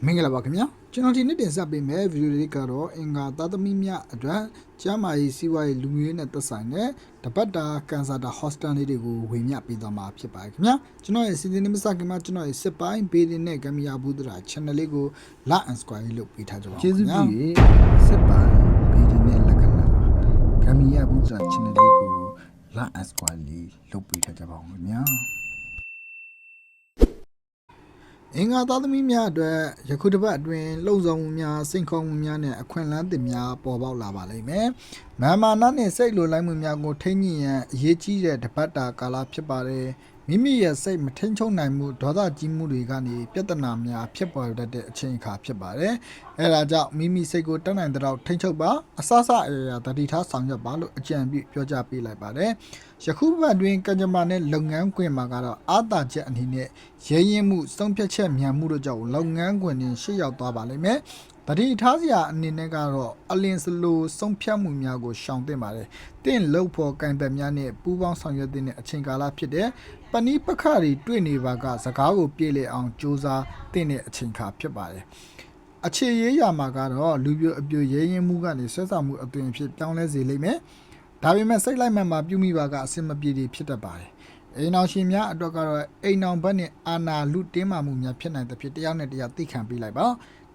မင်္ဂလာပါခင်ဗျာကျွန်တော်ဒီနေ့တင်ဆက်ပေးမယ့်ဗီဒီယိုလေးကတော့အင်္ဂါသားသမီးများအတွက်ကျမ်းမာရေးစီးပွားရေးလူမျိုးရေးနဲ့သက်ဆိုင်တဲ့တပတ်တာကန်ဆာတာဟော့စတန်လေးတွေကိုဝေမျှပေးသွားမှာဖြစ်ပါတယ်ခင်ဗျာကျွန်တော်ရဲ့စီစဉ်နေမစခင်မှာကျွန်တော်ရဲ့စစ်ပိုင်းဘေးတင်နဲ့ဂမ်ဘီယာဘူးဒရာ channel လေးကို like and subscribe လုပ်ပေးထားကြပါဦးခင်ဗျာကျေးဇူးပြုစစ်ပိုင်းဘေးတင်နဲ့လက္ခဏာဂမ်ဘီယာဘူးဒရာ channel လေးကို like and subscribe လေးလုပ်ပေးထားကြပါဦးခင်ဗျာအင်္ဂါသားသမီးများအတွက်ယခုတစ်ပတ်အတွင်းလုံဆောင်မှုများစိန်ခေါ်မှုများနဲ့အခွင့်အလမ်းသစ်များပေါ်ပေါက်လာပါလိမ့်မယ်။မာမာနနဲ့စိတ်လိုလိုက်မှုများကိုထိန်းညှိရန်အရေးကြီးတဲ့တစ်ပတ်တာကာလဖြစ်ပါတယ်။မိမိရဲ့စိတ်မထိန်ချုပ်နိုင်မှုဒေါသကြီးမှုတွေကနေပြဿနာများဖြစ်ပေါ်တတ်တဲ့အချိန်အခါဖြစ်ပါတယ်။အဲဒါကြောင့်မိမိစိတ်ကိုတတ်နိုင်တဲ့တော့ထိန်ချုပ်ပါအစအအရာတတိထားဆောင်ရွက်ပါလို့အကြံပြုပြောကြားပေးလိုက်ပါတယ်။ယခုပတ်တွင်ကံကြမ္မာနဲ့လုပ်ငန်းခွင်မှာကတော့အာသာချက်အနေနဲ့ရဲရင်မှုစုံဖြတ်ချက်မြန်မှုတို့ကြောင့်လုပ်ငန်းခွင်တွင်ရှေ့ရောက်သွားပါလိမ့်မယ်။တတိထားစရာအနေနဲ့ကတော့အလင်းစလိုစုံဖြတ်မှုများကိုရှောင်သင့်ပါတယ်။တင့်လှုပ်ဖို့ကံပတ်များနဲ့ပူးပေါင်းဆောင်ရွက်တဲ့အချိန်ကာလဖြစ်တဲ့ပဏိပခတွေတွေ့နေပါကစကားကိုပြေလည်အောင်ကြိုးစားတဲ့အချိန်ခါဖြစ်ပါတယ်။အခြေရေးရာမှာကတော့လူပြိုအပြိုရဲရင်မှုကနေဆွဲဆောင်မှုအသွင်ဖြစ်ပြောင်းလဲစေလိမ့်မယ်။ဒါပေမဲ့စိတ်လိုက်မှန်မှာပြုမိပါကအစင်မပြေတွေဖြစ်တတ်ပါတယ်။အိမ်အောင်ရှင်များအတွက်ကတော့အိမ်အောင်ဘက်နဲ့အာနာလူတင်းမာမှုများဖြစ်နိုင်တဲ့ဖြစ်တရားနဲ့တရားသိခံပေးလိုက်ပါ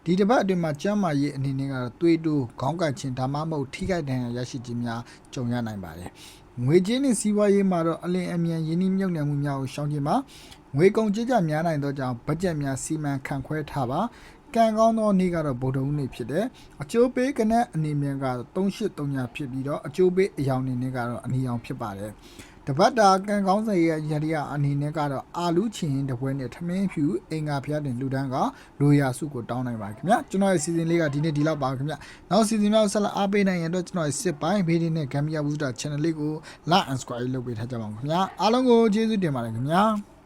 ဒီတစ်ပတ်အတွင်းမှာကျမ်းမာရေးအနေနဲ့ကတော့သွေးတိုးခေါင်းကိုက်ခြင်းဒါမှမဟုတ်ထိခိုက်ဒဏ်ရာရရှိခြင်းများကြုံရနိုင်ပါတယ်ငွေကြေးနဲ့စီးပွားရေးမှာတော့အလင်းအမြန်ရင်းနှီးမြှုပ်နှံမှုများကိုရှောင်ကျဉ်ပါငွေကုန်ကြေးကျများနိုင်သောကြောင့်ဘတ်ဂျက်များစီမံခန့်ခွဲထားပါကံကောင်းသောနေ့ကတော့ဗုဒ္ဓဟူးနေ့ဖြစ်တယ်အကျိုးပေးကနက်အနေနဲ့ကတော့3839ဖြစ်ပြီးတော့အကျိုးပေးအယောင်အနေနဲ့ကတော့အနီရောင်ဖြစ်ပါတယ်တပတ်တာကံကောင်းစေရဲ့ရရိယအနေနဲ့ကတော့အာလူးချင်တပွဲနဲ့ထမင်းဖြူအင်္ဂါဖျားတင်လူတန်းကလိုရာစုကိုတောင်းနိုင်ပါခင်ဗျာကျွန်တော်ရဲ့စီစဉ်လေးကဒီနေ့ဒီလောက်ပါခင်ဗျာနောက်စီစဉ်များဆက်လက်အားပေးနိုင်ရင်တော့ကျွန်တော်ရဲ့စစ်ပိုင်းဘေးဒီနဲ့ဂမ်ဘီယာဘူးဒရာ channel လေးကို like and subscribe လုပ်ပေးထားကြပါဦးခင်ဗျာအားလုံးကိုကျေးဇူးတင်ပါတယ်ခင်ဗျာ